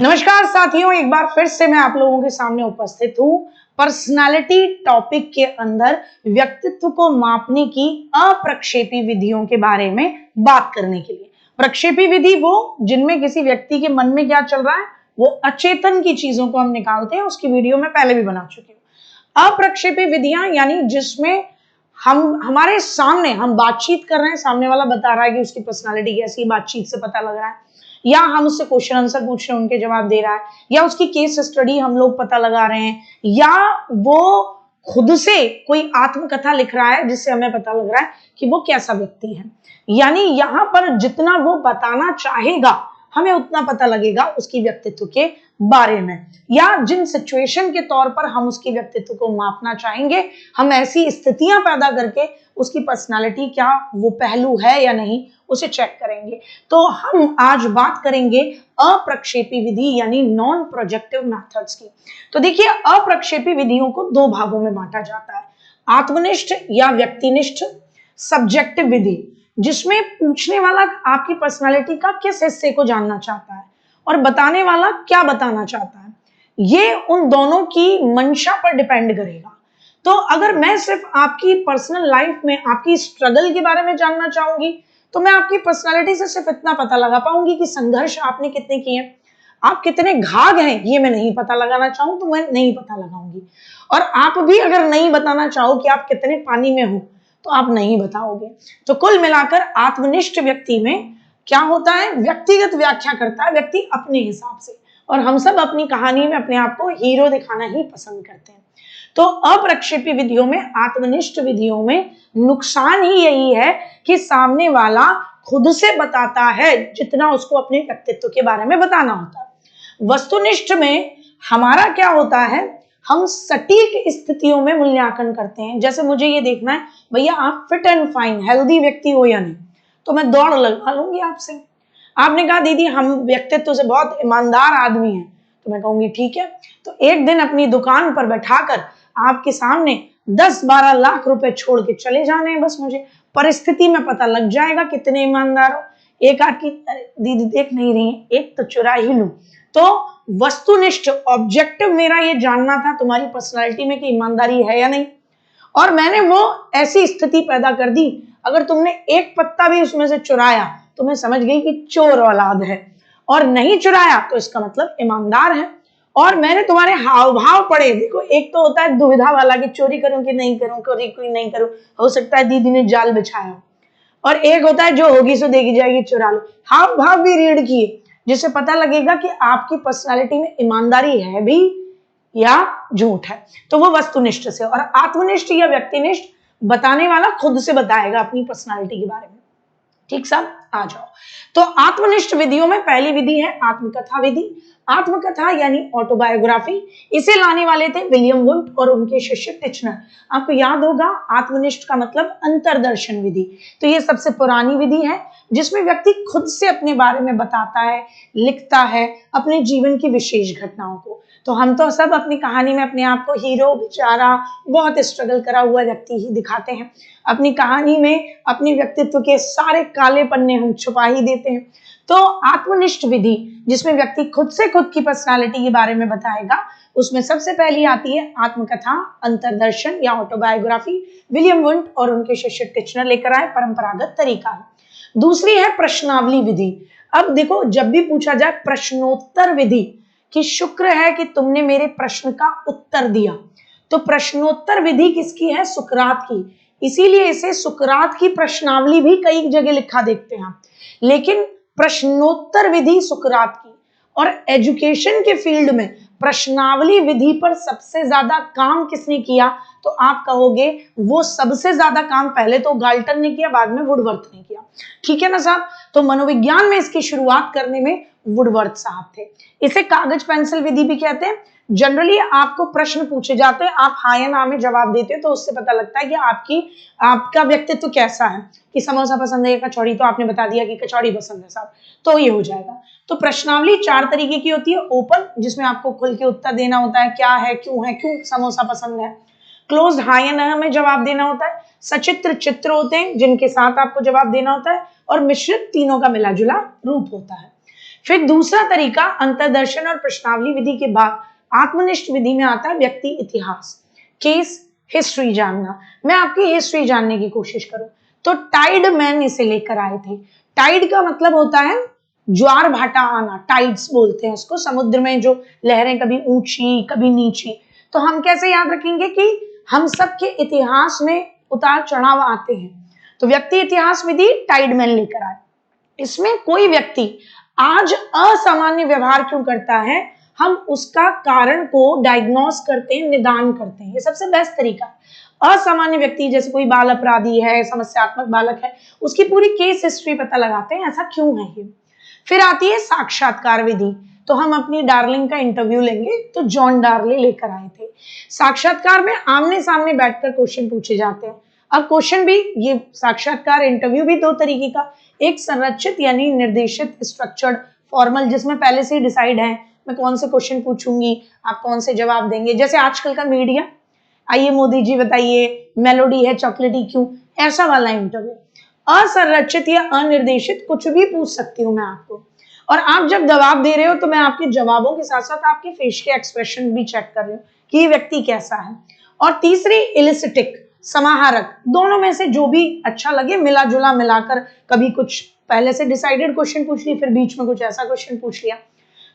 नमस्कार साथियों, एक बार फिर से मैं आप लोगों के सामने उपस्थित हूँ पर्सनालिटी टॉपिक के अंदर व्यक्तित्व को मापने की अप्रक्षेपी विधियों के बारे में बात करने के लिए। प्रक्षेपी विधि वो जिनमें किसी व्यक्ति के मन में क्या चल रहा है वो अचेतन की चीजों को हम निकालते हैं, उसकी वीडियो में पहले भी बना चुकी हूँ। अप्रक्षेपी विधियां यानी जिसमें हमारे सामने हम बातचीत कर रहे हैं, सामने वाला बता रहा है कि उसकी पर्सनालिटी कैसी, बातचीत से पता लग रहा है, या हम उससे क्वेश्चन आंसर पूछ रहे हैं उनके जवाब दे रहा है, या उसकी केस स्टडी हम लोग पता लगा रहे हैं, या वो खुद से कोई आत्मकथा लिख रहा है जिससे हमें पता लग रहा है कि वो कैसा व्यक्ति है। यानी यहाँ पर जितना वो बताना चाहेगा हमें उतना पता लगेगा उसकी व्यक्तित्व के बारे में, या जिन सिचुएशन के तौर पर हम उसकी व्यक्तित्व को मापना चाहेंगे हम ऐसी स्थितियां पैदा करके उसकी पर्सनालिटी क्या वो पहलू है या नहीं उसे चेक करेंगे। तो हम आज बात करेंगे अप्रक्षेपी विधि यानी नॉन प्रोजेक्टिव मेथड्स की। तो देखिए, अप्रक्षेपी विधियों को दो भागों में बांटा जाता है, आत्मनिष्ठ या व्यक्तिनिष्ठ सब्जेक्टिव विधि, जिसमें पूछने वाला आपकी पर्सनालिटी का किस हिस्से को जानना चाहता है और बताने वाला क्या बताना चाहता है, ये उन दोनों की मंशा पर डिपेंड करेगा। तो अगर मैं सिर्फ आपकी पर्सनल लाइफ में आपकी स्ट्रगल के बारे में जानना चाहूंगी तो मैं आपकी पर्सनालिटी से सिर्फ इतना पता लगा पाऊंगी कि संघर्ष आपने कितने किए, आप कितने घाघ हैं, ये मैं नहीं पता लगाना चाहूं तो मैं नहीं पता लगाऊंगी। और आप भी अगर नहीं बताना चाहो कि आप कितने पानी में हो तो आप नहीं बताओगे। तो कुल मिलाकर आत्मनिष्ठ व्यक्ति में क्या होता है, व्यक्तिगत व्याख्या करता है व्यक्ति अपने हिसाब से, और हम सब अपनी कहानी में अपने आप को हीरो दिखाना ही पसंद करते हैं। तो अप्रक्षेपी विधियों में, आत्मनिष्ठ विधियों में नुकसान ही यही है कि सामने वाला खुद से बताता है जितना उसको अपने व्यक्तित्व के बारे में बताना होता है। वस्तुनिष्ठ में हमारा क्या होता है, हम सटीक स्थितियों में मूल्यांकन करते हैं। जैसे मुझे ये देखना है भैया आप फिट एंड फाइन हेल्दी व्यक्ति हो या नहीं, तो मैं दौड़ लगवा लूंगी आपसे। आपने कहा दीदी हम व्यक्तित्व से बहुत ईमानदार आदमी हैं, तो मैं कहूंगी ठीक है, तो एक दिन अपनी दुकान पर बैठाकर आपके सामने 10-12 लाख रुपए छोड़ के चले जाने हैं, बस मुझे परिस्थिति में पता लग जाएगा कितने ईमानदार हो। एक आध की दीदी देख नहीं रही है, एक तो चुरा ही लूं। तो वस्तुनिष्ठ ऑब्जेक्टिव मेरा ये जानना था तुम्हारी पर्सनालिटी में कि ईमानदारी है या नहीं, और मैंने वो ऐसी स्थिति पैदा कर दी, अगर तुमने एक पत्ता भी उसमें से चुराया तो मैं समझ गई कि चोर औलाद है, और नहीं चुराया तो इसका मतलब ईमानदार है। और मैंने तुम्हारे हाव भाव पढ़े, देखो एक तो होता है दुविधा वाला कि चोरी करूं कि नहीं करूं, कोई नहीं करूं, हो सकता है दीदी ने जाल बिछाया हो, और एक होता है जो होगी सो देखी जाएगी चुरा लो। हाव भाव भी रीड किए जिससे पता लगेगा कि आपकी पर्सनालिटी में ईमानदारी है भी या झूठ है। तो वो वस्तुनिष्ठ से। और आत्मनिष्ठ या व्यक्तिनिष्ठ, बताने वाला खुद से बताएगा अपनी पर्सनालिटी के बारे में। ठीक साहब, आ जाओ। तो आत्मनिष्ठ विधियों में पहली विधि है आत्मकथा विधि। आत्मकथा यानी ऑटोबायोग्राफी, इसे लाने वाले थे विलियम वुंट और उनके शिष्य टिचनर। आपको याद होगा आत्मनिष्ठ का मतलब अंतर्दर्शन विधि। तो ये सबसे पुरानी विधि है जिसमें व्यक्ति खुद से अपने बारे में बताता है, लिखता है अपने जीवन की विशेष घटनाओं को। तो हम तो सब अपनी कहानी में अपने आप को हीरो, बेचारा, बहुत स्ट्रगल करा हुआ व्यक्ति ही दिखाते हैं। अपनी कहानी में अपने व्यक्तित्व के सारे काले पन्ने हम छुपा ही देते हैं। तो आत्मनिष्ठ विधि जिसमें व्यक्ति खुद से खुद की पर्सनालिटी के बारे में बताएगा, उसमें सबसे पहली आती है आत्मकथा, अंतर्दर्शन या ऑटोबायोग्राफी। विलियम वुंट और उनके शिष्य टिचनर लेकर आए, परंपरागत तरीका है। दूसरी है प्रश्नावली विधि। अब देखो, जब भी पूछा जाए प्रश्नोत्तर विधि कि शुक्र है कि तुमने मेरे प्रश्न का उत्तर दिया, तो प्रश्नोत्तर विधि किसकी है, सुकरात की। इसीलिए इसे सुकरात की प्रश्नावली भी कई जगह लिखा देखते हैं, लेकिन प्रश्नोत्तर विधि सुकरात की। और एजुकेशन के फील्ड में प्रश्नावली विधि पर सबसे ज्यादा काम किसने किया, तो आप कहोगे वो सबसे ज्यादा काम पहले तो गाल्टन ने किया, बाद में वुडवर्थ ने किया। ठीक है ना साहब। तो मनोविज्ञान में इसकी शुरुआत करने में वुडवर्थ साहब थे। इसे कागज पेंसिल विधि भी कहते हैं। जनरली आपको प्रश्न पूछे जाते हैं, आप हाँ या ना में जवाब देते हैं, तो उससे पता लगता है कि आपका व्यक्तित्व कैसा है, कि समोसा पसंद है या कचौड़ी, तो आपने बता दिया कि कचौड़ी पसंद है साहब, तो ये हो जाएगा। तो प्रश्नावली 4 तरीके की होती है। ओपन, जिसमें आपको खुल के उत्तर देना होता है, क्या है, क्यों समोसा पसंद है। क्लोज्ड, हाँ या ना में जवाब देना होता है। सचित्र, चित्र होते हैं जिनके साथ आपको जवाब देना होता है। और मिश्रित, तीनों का मिला जुला रूप होता है। फिर दूसरा तरीका अंतर्दर्शन और प्रश्नावली विधि के बाद आत्मनिष्ठ विधि में आता है व्यक्ति इतिहास, केस हिस्ट्री जानना। मैं आपकी हिस्ट्री जानने की कोशिश करूं तो टाइड मैन इसे लेकर आए थे। टाइड का मतलब होता है ज्वार भाटा आना, टाइड्स बोलते हैं उसको, समुद्र में जो लहरें कभी ऊंची कभी नीची। तो हम कैसे याद रखेंगे कि हम सबके इतिहास में उतार चढ़ाव आते हैं। तो व्यक्ति इतिहास विधि टाइड मैन लेकर आए। इसमें कोई व्यक्ति आज असामान्य व्यवहार क्यों करता है, हम उसका कारण को डायग्नोस करते हैं, निदान करते हैं। ये सबसे बेस्ट तरीका है। असामान्य व्यक्ति जैसे कोई बाल अपराधी है, समस्यात्मक बालक है, उसकी पूरी केस हिस्ट्री पता लगाते हैं, ऐसा क्यों है ये। फिर आती है साक्षात्कार विधि। तो हम अपनी डार्लिंग का इंटरव्यू लेंगे, तो जॉन डार्ली लेकर आए थे। साक्षात्कार में आमने सामने बैठकर क्वेश्चन पूछे जाते हैं। अब क्वेश्चन भी, ये साक्षात्कार इंटरव्यू भी दो तरीके का, एक संरचित यानी निर्देशित स्ट्रक्चर्ड फॉर्मल, जिसमें पहले से ही डिसाइड है मैं कौन से क्वेश्चन पूछूंगी, आप कौन से जवाब देंगे, जैसे आजकल का मीडिया, आइए मोदी जी बताइए मेलोडी है चॉकलेटी क्यों, ऐसा वाला इंटरव्यू। असंरचित या अनिर्देशित कुछ भी पूछ सकती हूँ मैं आपको, और आप जब जवाब दे रहे हो तो मैं आपके जवाबों के साथ साथ आपके फेस के एक्सप्रेशन भी चेक कर रही हूँ कि ये व्यक्ति कैसा है। और तीसरी इलिसिटिक, समाहारक, दोनों में से जो भी अच्छा लगे मिला जुला मिलाकर, कभी कुछ पहले से डिसाइडेड क्वेश्चन पूछ ली, फिर बीच में कुछ ऐसा क्वेश्चन पूछ लिया।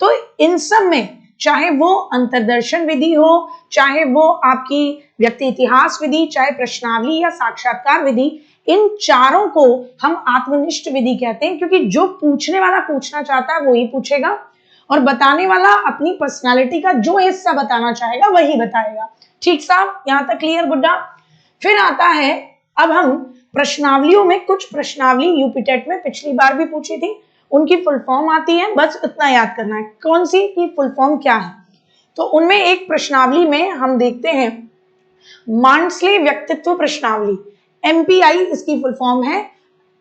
तो इन सब में चाहे वो अंतर्दर्शन विधि हो, चाहे वो आपकी व्यक्ति इतिहास विधि, चाहे प्रश्नावली या साक्षात्कार विधि, इन चारों को हम आत्मनिष्ठ विधि कहते हैं, क्योंकि जो पूछने वाला पूछना चाहता है वो ही पूछेगा और बताने वाला अपनी पर्सनालिटी का जो हिस्सा बताना चाहेगा वही बताएगा। ठीक साहब, यहां तक क्लियर गुड्डा। फिर आता है, अब हम प्रश्नावलियों में कुछ प्रश्नावली यूपी टेट में पिछली बार भी पूछी थी, उनकी फुल फॉर्म आती है, बस इतना याद करना है कौन सी की फुल फॉर्म क्या है। तो उनमें एक प्रश्नावली में हम देखते हैं मांडस्ले व्यक्तित्व प्रश्नावली, MPI इसकी फुल फॉर्म है।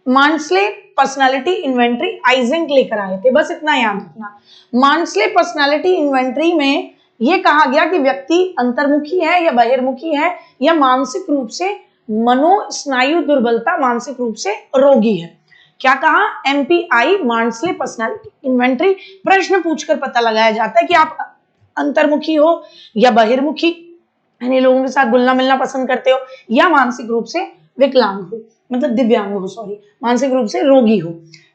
मांडस्ले पर्सनालिटी इन्वेंटरी आइजेंक लेकर आए थे, बस इतना याद रखना। मांडस्ले पर्सनालिटी इन्वेंटरी में यह कहा गया कि व्यक्ति अंतर्मुखी है या बहिर्मुखी है या मानसिक रूप से मनोस्नायु दुर्बलता, मानसिक रूप से रोगी है। क्या कहा, MPI मांडस्ले पर्सनालिटी इन्वेंटरी। प्रश्न पूछकर पता लगाया जाता है कि आप अंतर्मुखी हो या बहिर्मुखी, यानी लोगों के साथ घुलना मिलना पसंद करते हो, या मानसिक रूप से विकलांग हो, मतलब दिव्यांग हो, सॉरी, मानसिक रूप से रोगी हो।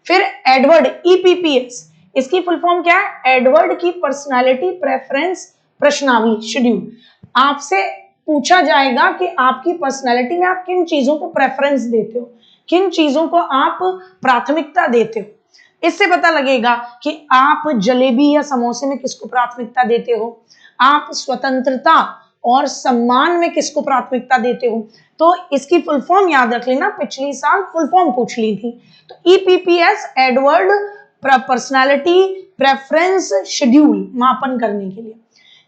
फिर एडवर्ड EPPS, इसकी फुल फॉर्म क्या है, एडवर्ड की पर्सनालिटी प्रेफरेंस प्रश्नावली शेड्यूल। आपसे पूछा जाएगा कि आपकी पर्सनालिटी में आप किन चीजों को प्रेफरेंस देते हो, किन चीजों को आप प्राथमिकता देते हो। इससे पता लगेगा कि आप जलेबी या समोसे में किसको प्राथमिकता देते हो, आप स्वतंत्रता और सम्मान में किसको प्राथमिकता देते हो। तो इसकी फुल फॉर्म याद रख लेना, पिछली साल फुल फॉर्म पूछ ली थी। तो EPPS Edward personality preference schedule मापन करने के लिए।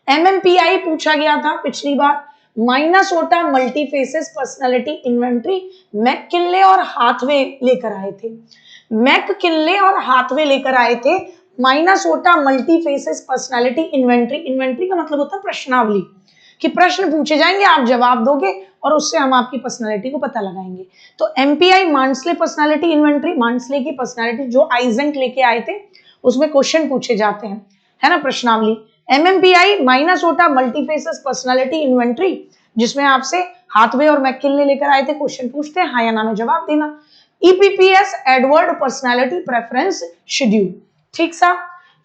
MMPI पूछा गया था पिछली बार, माइनेसोटा मल्टीफेसेस पर्सनालिटी इन्वेंटरी, मैककिनले और हाथवे लेकर आए थे। मैककिनले और हाथवे लेकर आए थे माइनेसोटा मल्टीफेसेस पर्सनालिटी इन्वेंटरी। इन्वेंटरी का मतलब होता है प्रश्नावली, कि प्रश्न पूछे जाएंगे, आप जवाब दोगे और उससे हम आपकी पर्सनालिटी को पता लगाएंगे। तो MPI मांडस्ले पर्सनालिटी इन्वेंटरी, मांडस्ले की पर्सनालिटी जो आइजेंक लेके आए थे, उसमें क्वेश्चन पूछे जाते हैं, है ना, प्रश्नावली। MMPI माइनेसोटा मल्टीफेसेस पर्सनालिटी इन्वेंटरी, जिसमें आपसे हाथवे और मैककिनले लेकर आए थे, क्वेश्चन पूछते हैं, हाँ या ना में जवाब देना। EPPS Edward personality preference schedule. ठीक साहब।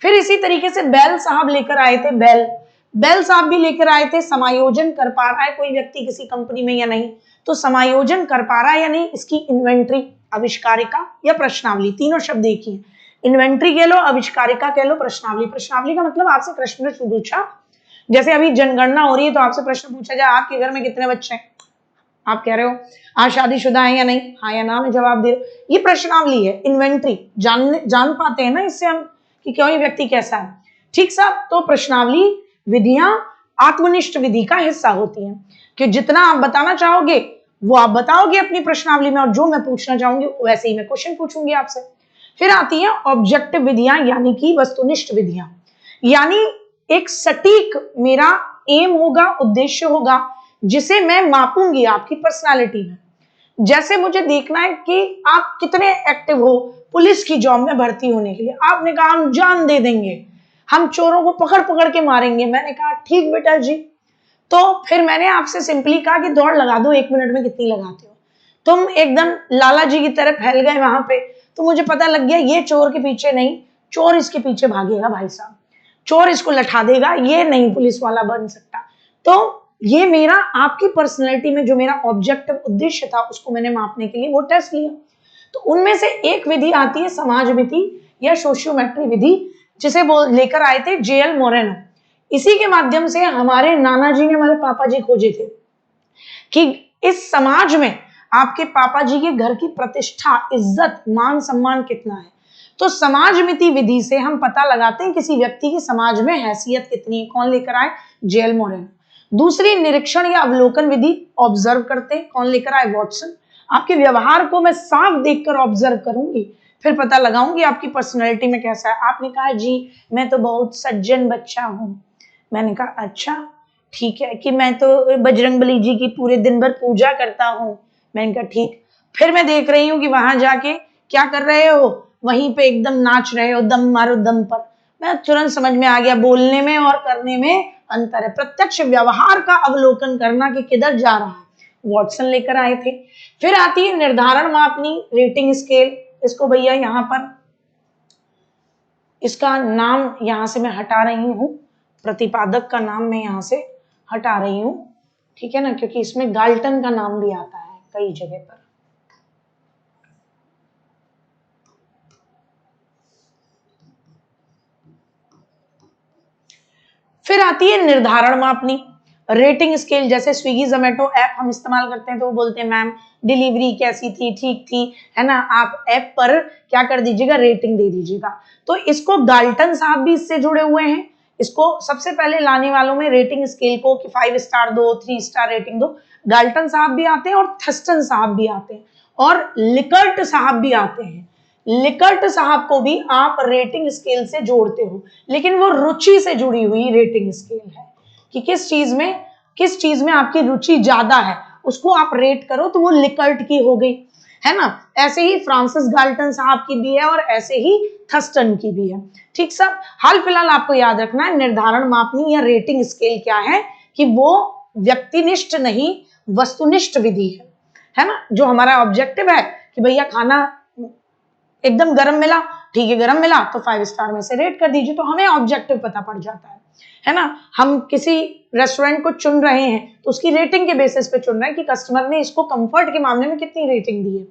फिर इसी तरीके से बेल साहब लेकर आए थे, बेल साहब भी लेकर आए थे समायोजन कर पा रहा है कोई व्यक्ति किसी कंपनी में या नहीं। तो समायोजन कर पा रहा है या नहीं, इसकी इन्वेंटरी, आविष्कारिका या प्रश्नावली, तीनों शब्द एक ही है। इन्वेंटरी कह लो, आविष्कारिका कह लो, प्रश्नावली। प्रश्नावली का मतलब आपसे प्रश्न पूछा, जैसे अभी जनगणना हो रही है तो आपसे प्रश्न पूछा जाए आपके घर में कितने बच्चे हैं, आप कह रहे हो आप शादीशुदा है या नहीं, हाँ या ना में जवाब दे रहे हो। ये प्रश्नावली है, इन्वेंटरी। जान पाते हैं ना इससे हम कि क्यों ये व्यक्ति कैसा है। ठीक साहब। तो प्रश्नावली विधियां आत्मनिष्ठ विधि का हिस्सा होती हैं, कि जितना आप बताना चाहोगे वो आप बताओगे अपनी प्रश्नावली में, और जो मैं पूछना चाहूंगी वैसे ही मैं क्वेश्चन पूछूंगी आपसे। फिर आती हैं ऑब्जेक्टिव विधियां, यानी कि वस्तुनिष्ठ विधियां, यानी एक सटीक मेरा एम होगा, उद्देश्य होगा, जिसे मैं मापूंगी आपकी पर्सनालिटी में। जैसे मुझे देखना है कि आप कितने एक्टिव हो पुलिस की जॉब में भर्ती होने के लिए। आपने कहा हम जान दे देंगे, हम चोरों को पकड़ पकड़ के मारेंगे। मैंने कहा ठीक बेटा जी। तो फिर मैंने आपसे सिंपली कहा कि दौड़ लगा दो, 1 मिनट में कितनी लगाते हो। तुम एकदम लाला जी की तरह फैल गए वहां पे। तो मुझे पता लग गया ये चोर के पीछे नहीं, चोर इसके पीछे भागेगा भाई साहब, चोर इसको लठा देगा, ये नहीं पुलिस वाला बन सकता। तो ये मेरा आपकी पर्सनैलिटी में जो मेरा ऑब्जेक्टिव उद्देश्य था उसको मैंने मापने के लिए वो टेस्ट लिया। तो उनमें से एक विधि आती है समाजमिति या सोशियोमेट्री विधि, जिसे वो लेकर आए थे जेएल मोरेनो। इसी के माध्यम से हमारे नाना जी ने, हमारे पापा जी खोजे थे कि इस समाज में आपके पापा जी के घर की प्रतिष्ठा, इज्जत, मान सम्मान कितना है। तो समाजमिति विधि से हम पता लगाते हैं किसी व्यक्ति की समाज में हैसियत कितनी है। कौन लेकर आए? JL Moreno. दूसरी निरीक्षण या अवलोकन विधि, ऑब्जर्व करते हैं। कौन लेकर आए? वॉटसन। आपके व्यवहार को मैं साफ देखकर ऑब्जर्व करूंगी, फिर पता लगाऊंगी आपकी पर्सनैलिटी में कैसा है। आपने कहा जी मैं तो बहुत सज्जन बच्चा हूं। मैंने कहा अच्छा ठीक है, कि मैं तो बजरंगबली जी की पूरे दिन भर पूजा करता हूं। मैंने कहा ठीक। फिर मैं देख रही हूँ कि वहां जाके क्या कर रहे हो, वहीं पे एकदम नाच रहे हो, दम मारो दम पर। मैं तुरंत समझ में आ गया बोलने में और करने में अंतर है। प्रत्यक्ष व्यवहार का अवलोकन करना कि किधर जा रहा है, वॉटसन लेकर आए थे। फिर आती है निर्धारण मापनी, रेटिंग स्केल। इसको भैया यहाँ पर इसका नाम यहां से मैं हटा रही हूं, प्रतिपादक का नाम मैं यहां से हटा रही हूं, ठीक है ना, क्योंकि इसमें गाल्टन का नाम भी आता है कई जगह पर। फिर आती है निर्धारण मापनी, रेटिंग स्केल। जैसे स्विगी जोमेटो ऐप हम इस्तेमाल करते हैं तो वो बोलते हैं मैम डिलीवरी कैसी थी, ठीक थी, है ना। आप ऐप पर क्या कर दीजिएगा, रेटिंग दे दीजिएगा। तो इसको गाल्टन साहब भी इससे जुड़े हुए हैं। इसको सबसे पहले लाने वालों में रेटिंग स्केल को कि 5 स्टार दो, 3 स्टार रेटिंग दो, गाल्टन साहब भी आते हैं और थस्टन साहब भी आते हैं और लिकर्ट साहब भी आते हैं। लिकर्ट साहब को भी आप रेटिंग स्केल से जोड़ते हो, लेकिन वो रुचि से जुड़ी हुई रेटिंग स्केल है कि किस चीज में आपकी रुचि ज्यादा है, उसको आप रेट करो, तो वो लिकर्ट की हो गई, है ना। ऐसे ही फ्रांसिस गाल्टन साहब की भी है और ऐसे ही थस्टन की भी है। ठीक सब हाल फिलहाल आपको याद रखना है निर्धारण मापनी या रेटिंग स्केल क्या है, कि वो व्यक्तिनिष्ठ नहीं वस्तुनिष्ठ विधि है ना। जो हमारा ऑब्जेक्टिव है कि भैया खाना एकदम गर्म मिला, ठीक है, गर्म मिला तो 5 स्टार में से रेट कर दीजिए, तो हमें ऑब्जेक्टिव पता पड़ जाता है ना। हम किसी रेस्टोरेंट को चुन रहे हैं तो उसकी रेटिंग के बेसिस पे चुन रहे हैं कि कस्टमर ने इसको कंफर्ट के मामले में कितनी रेटिंग दी है,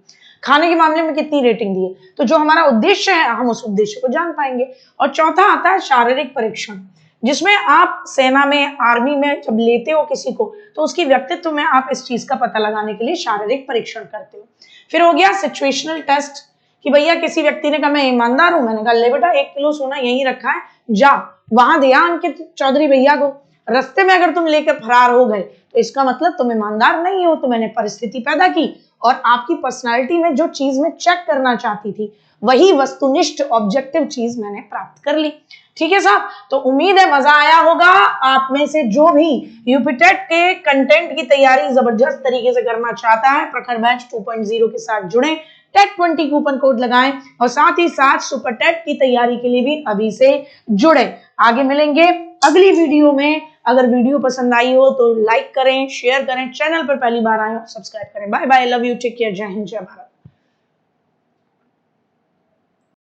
खाने के मामले में कितनी रेटिंग दी है। तो जो हमारा उद्देश्य है हम उस उद्देश्य को जान पाएंगे। और चौथा आता है शारीरिक परीक्षण, जिसमें आप सेना में, आर्मी में जब लेते हो किसी को तो उसकी व्यक्तित्व में आप इस चीज का पता लगाने के लिए शारीरिक परीक्षण करते हो। फिर हो गया सिचुएशनल टेस्ट, कि भैया किसी व्यक्ति ने कहा मैं ईमानदार हूं, मैंने कहा ले बेटा 1 किलो सोना यहीं रखा है, जा वहां दिया अंकित चौधरी भैया को। रास्ते में अगर तुम लेकर फरार हो गए तो इसका मतलब तुम ईमानदार नहीं हो। तो मैंने परिस्थिति पैदा की और आपकी पर्सनालिटी में जो चीज मैं चेक करना चाहती थी वही वस्तुनिष्ठ ऑब्जेक्टिव चीज मैंने प्राप्त कर ली। ठीक है साहब, तो उम्मीद है मजा आया होगा। आप में से जो भी यूपीटेट के कंटेंट की तैयारी जबरदस्त तरीके से करना चाहता है, प्रखर बैच 2.0 के साथ जुड़े, टेट 20 कूपन कोड लगाएं और साथ ही साथ सुपर टेट की तैयारी के लिए भी अभी से जुड़े। आगे मिलेंगे अगली वीडियो में। अगर वीडियो पसंद आई हो तो लाइक करें, शेयर करें, चैनल पर पहली बार आए हो सब्सक्राइब करें। Bye bye, love you, take care, जय हिंद, जय भारत।